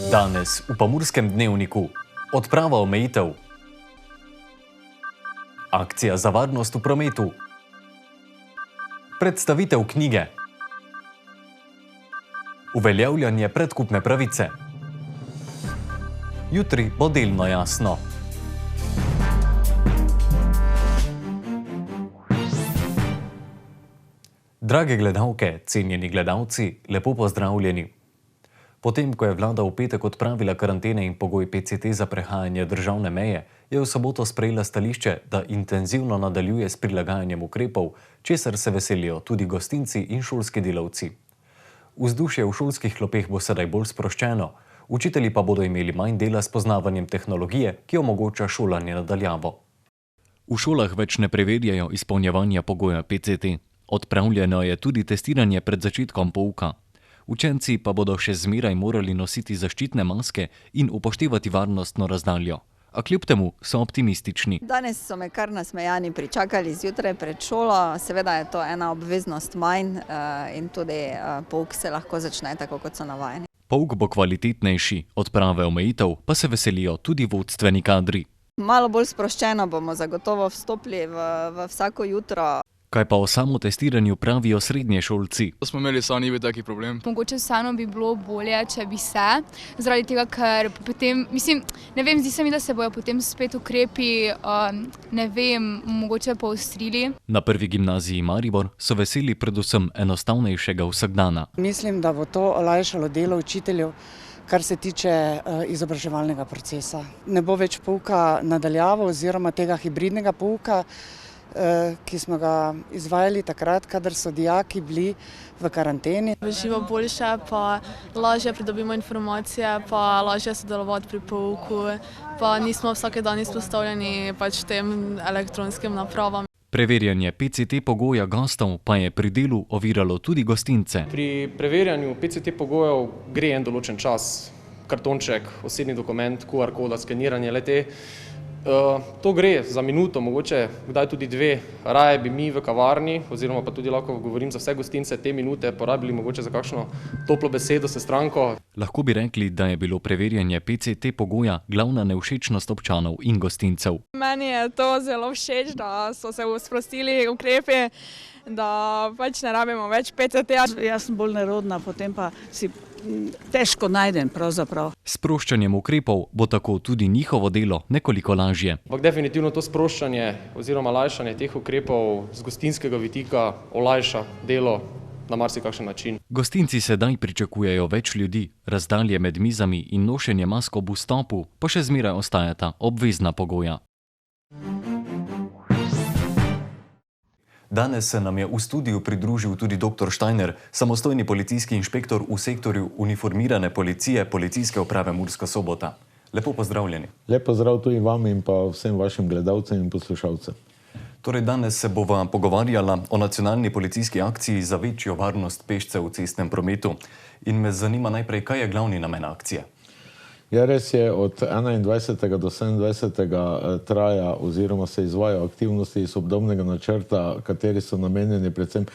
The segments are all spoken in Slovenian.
Danes v Pomurskem dnevniku odprava omejitev, akcija za varnost v prometu, predstavitev knjige, uveljavljanje predkupne pravice. Jutri bo delno jasno. Drage gledalke, cenjeni gledalci, lepo pozdravljeni. Potem, ko je vlada v petek odpravila karantene in pogoj PCT za prehajanje državne meje, je v soboto sprejela stališče, da intenzivno nadaljuje s prilagajanjem ukrepov, česar se veselijo tudi gostinci in šolski delavci. Vzdušje v šolskih klopeh bo sedaj bolj sproščeno, učitelji pa bodo imeli manj dela s poznavanjem tehnologije, ki omogoča šolanje na daljavo. V šolah več ne preverjajo izpolnjevanja pogoja PCT. Odpravljeno je tudi testiranje pred začetkom pouka. Učenci pa bodo še zmeraj morali nositi zaščitne maske in upoštevati varnostno razdaljo. A kljub temu so optimistični. Danes so me kar nasmejani pričakali zjutraj pred šolo. Seveda je to ena obveznost manj in tudi pouk se lahko začne tako, kot so navajeni. Pouk bo kvalitetnejši, odprave omejitev pa se veselijo tudi vodstveni kadri. Malo bolj sproščeno bomo zagotovo vstopili v vsako jutro. Kaj pa o samotestiranju pravijo srednješolci? To smo imeli, samo ni bil taki problem. Mogoče vseeno bi bilo bolje, če bi se, zaradi tega, ker potem, zdi se mi, da se bojo potem spet ukrepi, mogoče poostrili. Na Prvi gimnaziji Maribor so veseli predvsem enostavnejšega vsakdana. Mislim, da bo to olajšalo delo učiteljev, kar se tiče izobraževalnega procesa. Ne bo več pouka na daljavo oziroma tega hibridnega pouka, ki smo ga izvajali takrat, kadar so dijaki bili v karanteni. V živo boljše, pa lažje pridobimo informacije, pa lažje sodelovati pri pouku, pa nismo vsak dan izpostavljeni tem elektronskim napravam. Preverjanje PCT pogoja gostov pa je pri delu oviralo tudi gostince. Pri preverjanju PCT pogojev gre en določen čas, kartonček, osebni dokument, QR koda, skeniranje le-te. To gre za minuto, mogoče kdaj tudi dve. Raje bi mi v kavarni, oziroma pa tudi lahko govorim za vse gostince, te minute porabili mogoče za kakšno toplo besedo s stranko. Lahko bi rekli, da je bilo preverjanje PCT pogoja glavna nevšečnost občanov in gostincev. Meni je to zelo všeč, da so se sprostili ukrepi, da ne rabimo več PCT. Jaz sem bolj nerodna, potem pa si težko najdem pravzaprav. S sproščanjem ukrepov bo tako tudi njihovo delo nekoliko lažje. Ampak definitivno to sproščanje oziroma lajšanje teh ukrepov z gostinskega vidika olajša delo na marsikakšen način. Gostinci sedaj pričakujejo več ljudi, razdalje med mizami in nošenje mask ob vstopu pa še zmeraj ostajata obvezna pogoja. Danes se nam je v studiu pridružil tudi dr. Štajner, samostojni policijski inšpektor v sektorju uniformirane policije Policijske uprave Murska Sobota. Lepo pozdravljeni. Lep pozdrav tudi vam in pa vsem vašim gledalcem in poslušalcem. Torej danes se bova pogovarjala o nacionalni policijski akciji za večjo varnost pešcev v cestnem prometu. In me zanima najprej, kaj je glavni namen akcije? Ja, res je, od 21. do 27. traja oziroma se izvajajo aktivnosti iz obdobnega načrta, kateri so namenjeni predvsem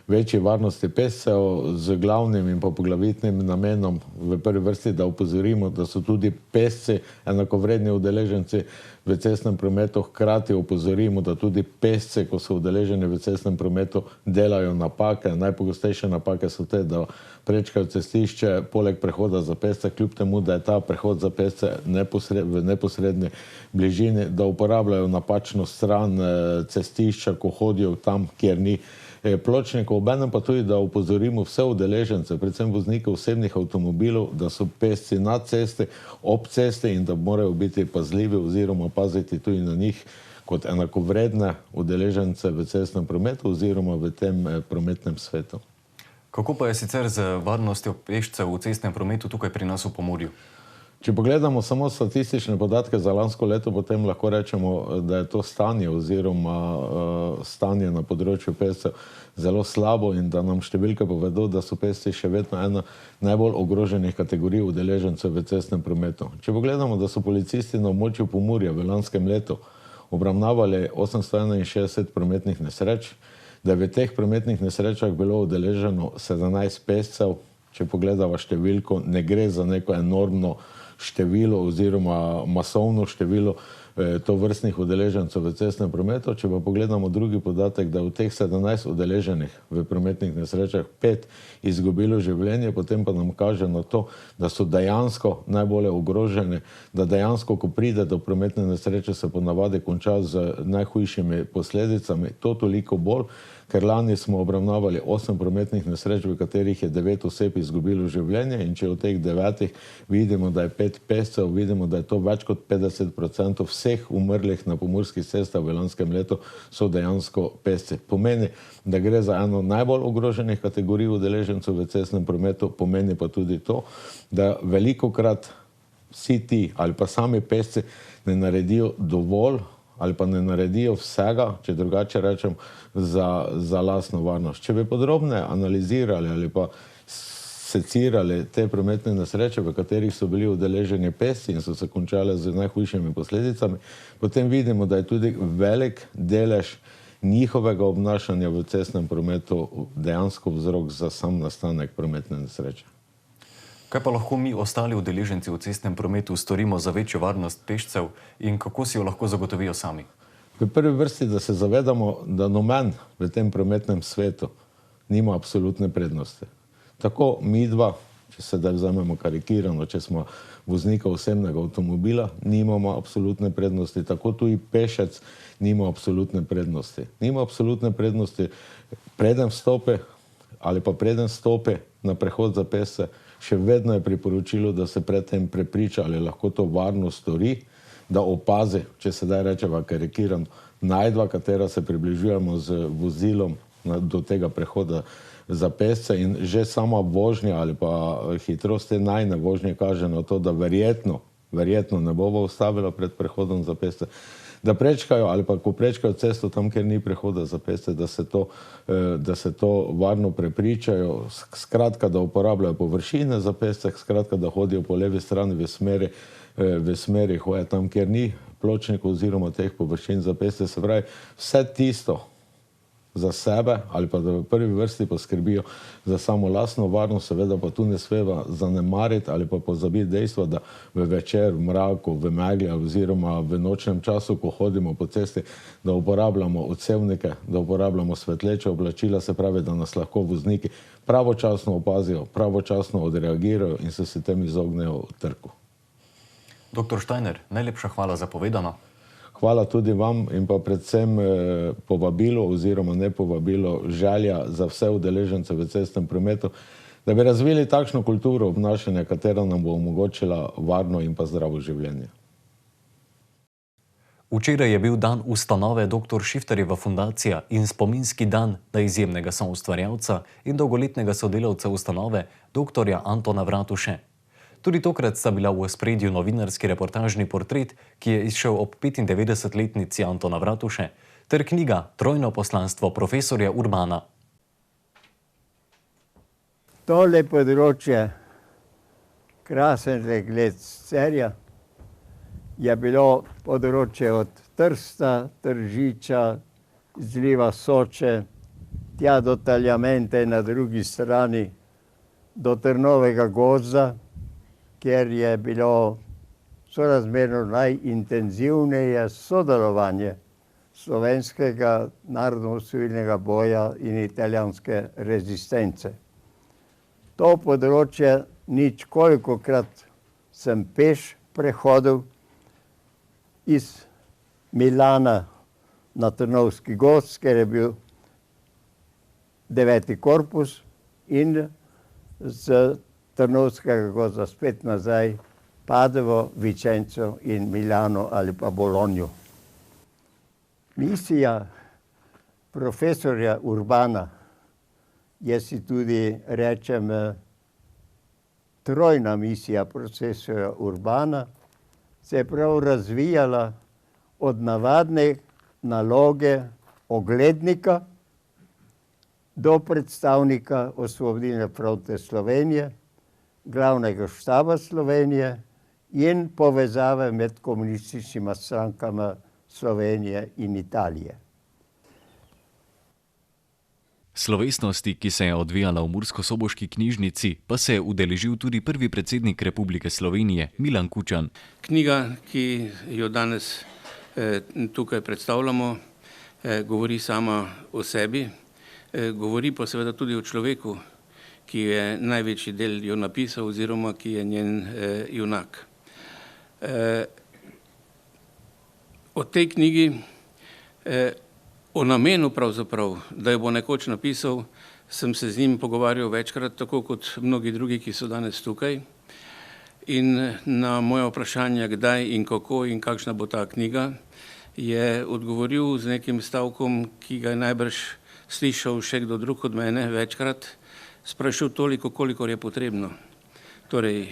večji varnosti pešcev z glavnim in pa poglavitnim namenom v prvi vrsti, da opozorimo, da so tudi pešci enakovredni udeleženci v cestnem prometu, hkrati opozorimo, da tudi pešci, ko so udeleženi v cestnem prometu, delajo napake. Najpogostejše napake so te, da prečkajo cestišče poleg prehoda za pešce, kljub temu, da je ta prehod za pešce v neposredni bližini, da uporabljajo napačno stran cestišča, ko hodijo tam, kjer ni pločnikov. Obenem pa tudi, da opozorimo vse udeležence, predvsem voznike osebnih avtomobilov, da so pešci na cesti, ob cesti in da morajo biti pazljivi oziroma paziti tudi na njih kot enakovredne udeležence v cestnem prometu oziroma v tem prometnem svetu. Kako pa je sicer z varnostjo pešcev v cestnem prometu tukaj pri nas v Pomurju? Če pogledamo samo statistične podatke za lansko leto, potem lahko rečemo, da je to stanje oziroma stanje na področju pešcev zelo slabo in da nam številke povedo, da so pešci še vedno ena najbolj ogroženih kategorij udeležencev v cestnem prometu. Če pogledamo, da so policisti na območju Pomurja v lanskem letu obravnavali 861 prometnih nesreč, da je v teh prometnih nesrečah bilo udeleženo 17 pešcev, če pogledava številko, ne gre za neko enormno število oziroma masovno število tovrstnih udeležencev v cestnem prometu. Če pa pogledamo drugi podatek, da od teh 17 udeleženih v prometnih nesrečah 5 izgubilo življenje, potem pa nam kaže na to, da so dejansko najbolj ogrožene, da dejansko, ko pride do prometne nesreče, se ponavadi konča z najhujšimi posledicami. To toliko bolj, ker lani smo obravnavali 8 prometnih nesreč, v katerih je 9 oseb izgubilo življenje, in če od teh 9 vidimo, da je 5 pešcev, vidimo, da je to več kot 50% vseh umrlih na pomurskih cestah v lanskem letu so dejansko pešci. Pomeni, da gre za eno najbolj ogroženih kategorij udeležencev v cestnem prometu, pomeni pa tudi to, da velikokrat vsi ti ali pa sami pešci ne naredijo dovolj ali pa ne naredijo vsega, če drugače rečem, za lastno varnost. Če bi podrobne analizirali ali pa secirali te prometne nesreče, v katerih so bili udeleženi pešci in so se končale z najhujšimi posledicami, potem vidimo, da je tudi velik delež njihovega obnašanja v cestnem prometu dejansko vzrok za sam nastanek prometne nesreče. Kaj pa lahko mi ostali udeleženci v cestnem prometu storimo za večjo varnost pešcev in kako si jo lahko zagotovijo sami? V prvi vrsti, da se zavedamo, da noben v tem prometnem svetu nima absolutne prednosti. Tako midva, če se da vzamemo karikirano, če smo voznika osebnega avtomobila, nimamo absolutne prednosti. Tako tudi pešec nima absolutne prednosti. Nima absolutne prednosti preden vstopi ali pa preden stopi na prehod za pešce. Še vedno je priporočilo, da se predtem prepriča, ali lahko to varno stori, da opazi, če se daj rečeva karikirano, najdva, katera se približujemo z vozilom do tega prehoda za pešce, in že sama vožnja ali pa hitrost te najne vožnje kaže na to, da verjetno ne bova ustavila pred prehodom za pešce, da prečkajo ali pa ko prečkajo cesto tam, kjer ni prehoda za pešce, da se to varno prepričajo, skratka, da uporabljajo površine za pešce, skratka, da hodijo po levi strani v smeri hoje tam, kjer ni pločnikov oziroma teh površin za pešce. Se pravi, vse tisto za sebe ali pa da v prvi vrsti poskrbijo za samo lastno varnost, seveda pa tu ne smeva zanemariti ali pa pozabiti dejstva, da v večer, v mraku, v megli oziroma v nočnem času, ko hodimo po cesti, da uporabljamo odsevnike, da uporabljamo svetleče oblačila, se pravi, da nas lahko vozniki pravočasno opazijo, pravočasno odreagirajo in se tem izognejo trku. Dr. Steiner, najlepša hvala za povedano. Hvala tudi vam in pa predvsem povabilo oziroma ne povabilo, želja za vse udeležence v cestnem prometu, da bi razvili takšno kulturo obnašanja, katera nam bo omogočila varno in pa zdravo življenje. Včeraj je bil dan ustanove dr. Šiftarjeva fundacija in spominski dan na izjemnega soustvarjalca in dolgoletnega sodelavca ustanove dr. Antona Vratuše. Tudi tokrat sta bila v ospredju novinarski reportažni portret, ki je izšel ob 95-letnici Antona Vratuše, ter knjiga Trojno poslanstvo profesorja Urbana. Tole področje, krasen regled Cerja, je bilo področje od Trsta, Tržiča, izliva Soče, tja do Taljamente na drugi strani, do Trnovega gozda, kjer je bilo sorazmerno najintenzivneje sodelovanje slovenskega narodnoosvobodilnega boja in italijanske rezistence. To področje nič kolikokrat sem peš prehodil iz Milana na Trnovski gozd, ker je bil 9. korpus, in z Trnovskega gozda spet nazaj Padovo, Vicenzo in Milano ali pa Bologno. Misija profesorja Urbana, jaz si tudi rečem trojna misija profesorja Urbana, se je prav razvijala od navadne naloge oglednika do predstavnika Osvobodilne fronte Slovenije, glavnega štaba Slovenije in povezave med komunističnima strankama Slovenije in Italije. Slovesnosti, ki se je odvijala v Murskosoboški knjižnici, pa se je udeležil tudi prvi predsednik Republike Slovenije, Milan Kučan. Knjiga, ki jo danes tukaj predstavljamo, govori sama o sebi, govori pa seveda tudi o človeku, ki je največji del jo napisal oziroma ki je njen junak. O tej knjigi, o namenu pravzaprav, da jo bo nekoč napisal, sem se z njim pogovarjal večkrat, tako kot mnogi drugi, ki so danes tukaj. In na moje vprašanje, kdaj in kako in kakšna bo ta knjiga, je odgovoril z nekim stavkom, ki ga je najbrž slišal še kdo drug od mene večkrat, sprašil toliko, kolikor je potrebno. Torej,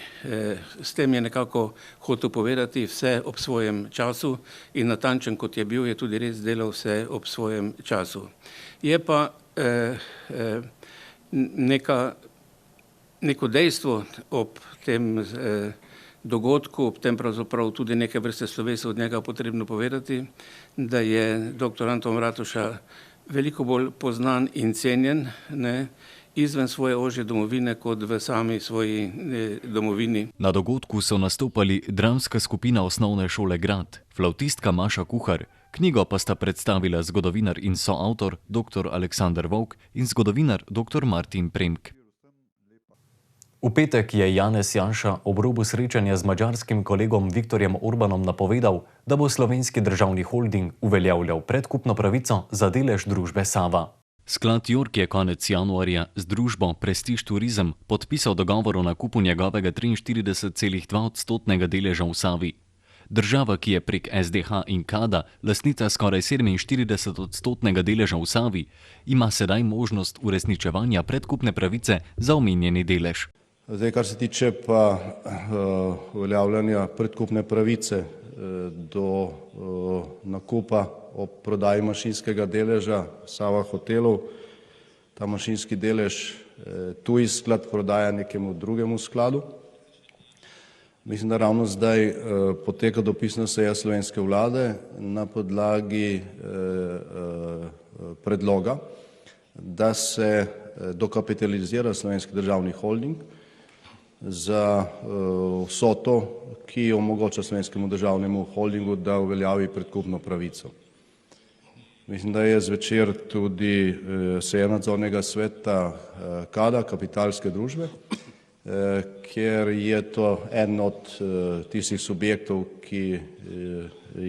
s tem je nekako hotel povedati vse ob svojem času in natančen, kot je bil, je tudi res delal vse ob svojem času. Je pa neko dejstvo ob tem dogodku, ob tem pravzaprav tudi neke vrste slovesa od njega potrebno povedati, da je dr. Anton Vratuša veliko bolj poznan in cenjen, izven svoje ožje domovine kot v sami svoji domovini. Na dogodku so nastopali dramska skupina Osnovne šole Grad, flavtistka Maša Kuhar, knjigo pa sta predstavila zgodovinar in soavtor dr. Aleksander Vovk in zgodovinar dr. Martin Premk. V petek je Janez Janša ob robu srečanja z madžarskim kolegom Viktorjem Orbanom napovedal, da bo Slovenski državni holding uveljavljal predkupno pravico za delež družbe Sava. Sklad York je konec januarja z družbo Prestiž Turizem podpisal dogovor o nakupu njegovega 43,2% deleža v Savi. Država, ki je prek SDH in KADA lastnica skoraj 47% deleža v Savi, ima sedaj možnost uresničevanja predkupne pravice za omenjeni delež. Zdaj, kar se tiče pa uveljavljanja predkupne pravice do nakupa ob prodaji manjšinskega deleža Sava hotelov, ta manjšinski delež tuji sklad prodaja nekemu drugemu skladu. Mislim, da ravno zdaj poteka dopisna seja slovenske vlade na podlagi predloga, da se dokapitalizira Slovenski državni holding za vsoto, ki omogoča Slovenskemu državnemu holdingu, da uveljavi predkupno pravico. Mislim, da je zvečer tudi seja nadzornega sveta KADA, kapitalske družbe, ker je to en od tistih subjektov, ki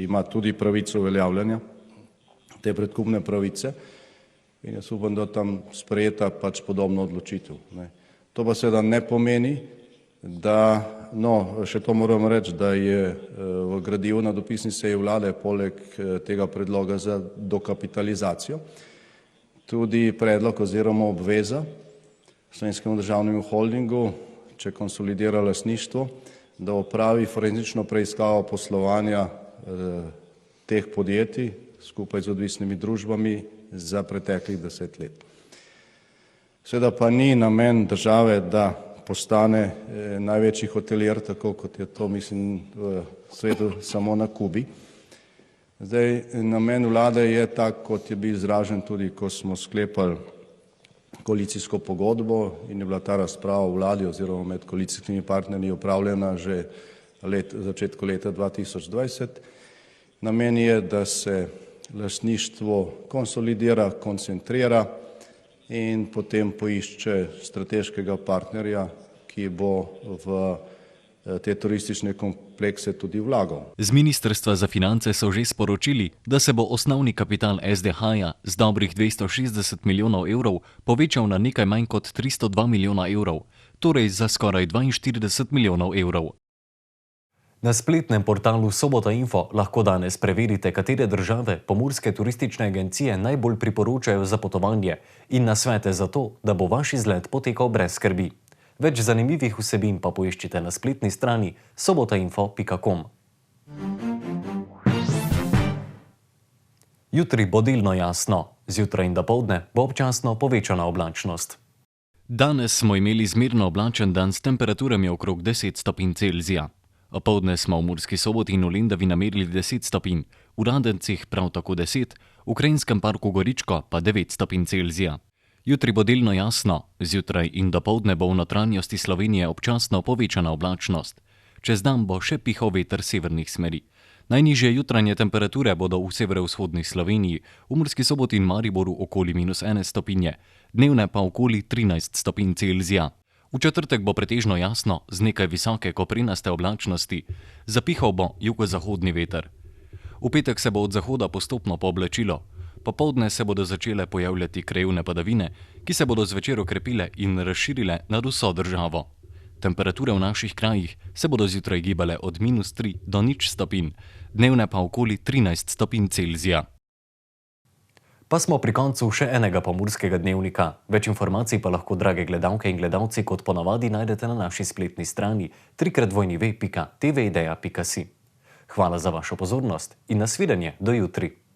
ima tudi pravico uveljavljanja te predkupne pravice in jaz upam, da tam sprejeta pač podobno odločitev. To pa seveda ne pomeni, da, še to moram reči, da je v gradivu na dopisni seji vlade poleg tega predloga za dokapitalizacijo tudi predlog oziroma obveza Slovenskemu državnemu holdingu, če konsolidira lastništvo, da opravi forenzično preiskavo poslovanja teh podjetij skupaj z odvisnimi družbami za preteklih 10 let. Seveda pa ni namen države, da postane največji hotelier, tako kot je to, mislim, v svetu samo na Kubi. Zdaj, namen vlade je tak, kot je bil izražen tudi, ko smo sklepali koalicijsko pogodbo in je bila ta razprava v vladi oziroma med koalicijskimi partnerji opravljena že v začetku leta 2020. Namen je, da se lastništvo konsolidira, koncentrira in potem poišče strateškega partnerja, ki bo v te turistične komplekse tudi vlagal. Z Ministrstva za finance so že sporočili, da se bo osnovni kapital SDH-ja z dobrih 260 milijonov evrov povečal na nekaj manj kot 302 milijona evrov, torej za skoraj 42 milijonov evrov. Na spletnem portalu Sobota Info lahko danes preverite, katere države pomurske turistične agencije najbolj priporočajo za potovanje in nasvete za to, da bo vaš izlet potekal brez skrbi. Več zanimivih vsebin pa poiščite na spletni strani sobotainfo.com. Jutri bo delno jasno, zjutraj in dopoldne bo občasno povečana oblačnost. Danes smo imeli zmerno oblačen dan s temperaturami okrog 10 stopinj Celzija. Opoldne smo v Murski Soboti in v Lendavi namerili 10 stopinj, v Radencih prav tako 10, v Krajnskem parku Goričko pa 9 stopinj Celzija. Jutri bo delno jasno, zjutraj in dopoldne bo v notranjosti Slovenije občasno povečana oblačnost. Čez dan bo še pihal veter severnih smeri. Najnižje jutranje temperature bodo v severovzhodni Sloveniji, v Murski Soboti in Mariboru okoli -1 stopinje, dnevne pa okoli 13 stopinj Celzija. V četrtek bo pretežno jasno, z nekaj visoke koprenaste oblačnosti, zapihal bo jugozahodni veter. V petek se bo od zahoda postopno pooblačilo. Popoldne se bodo začele pojavljati krajevne padavine, ki se bodo zvečer okrepile in razširile nad vso državo. Temperature v naših krajih se bodo zjutraj gibale od -3 do 0 stopinj, dnevne pa okoli 13 stopinj Celzija. Pa smo pri koncu še enega pomurskega dnevnika. Več informacij pa lahko, drage gledalke in gledalci, kot ponavadi najdete na naši spletni strani www.tvideja.si. Hvala za vašo pozornost in nasvidenje do jutri.